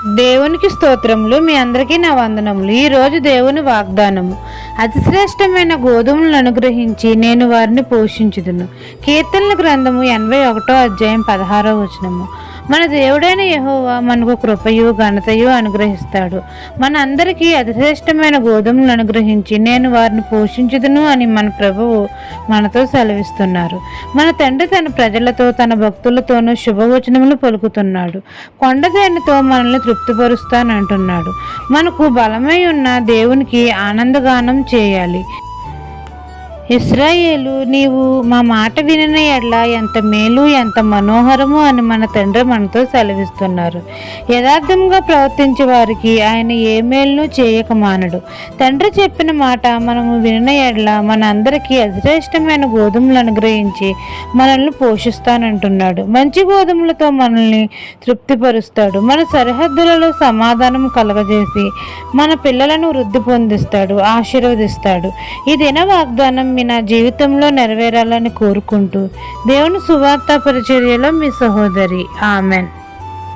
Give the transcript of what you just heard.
దేవునికి స్తోత్రములు. మీ అందరికీ నా వందనములు. ఈరోజు దేవుని వాగ్దానము, అతి శ్రేష్టమైన గోధుమలను అనుగ్రహించి నేను వారిని పోషించుదును. కీర్తనల గ్రంథము 81వ అధ్యాయం 16వ వచనము. మన దేవుడైన యెహోవా మనకు కృపయు ఘనతయు అనుగ్రహిస్తాడు. మన అందరికీ అతి శ్రేష్టమైన గోధుమలను అనుగ్రహించి నేను వారిని పోషించుదును అని మన ప్రభువు మనతో సెలవిస్తున్నారు. మన తండ్రి తన ప్రజలతో తన భక్తులతోనూ శుభవచనములు పలుకుతున్నాడు. కొండదేనితో మనల్ని తృప్తిపరుస్తానంటున్నాడు. మనకు బలమై ఉన్న దేవునికి ఆనందగానం చేయాలి. ఇశ్రాయేలు, నీవు మా మాట వినిన ఎడ్ల ఎంత మేలు ఎంత మనోహరము అని మన తండ్రి మనతో సెలవిస్తున్నారు. యథార్థంగా ప్రవర్తించే వారికి ఆయన ఏ మేలును చేయక మానడు. తండ్రి చెప్పిన మాట మనము వినిన ఎడ్ల మన అందరికీ అతిశ్రేష్టమైన గోధుమలు అనుగ్రహించి మనల్ని పోషిస్తానంటున్నాడు. మంచి గోధుమలతో మనల్ని తృప్తిపరుస్తాడు. మన సరిహద్దులలో సమాధానం కలగజేసి మన పిల్లలను వృద్ధి పొందిస్తాడు, ఆశీర్వదిస్తాడు. ఈ దిన వాగ్దానం నా జీవితంలో నెరవేరాలని కోరుకుంటూ దేవుని సువార్త పరిచర్యలో మీ సహోదరి. ఆమెన్.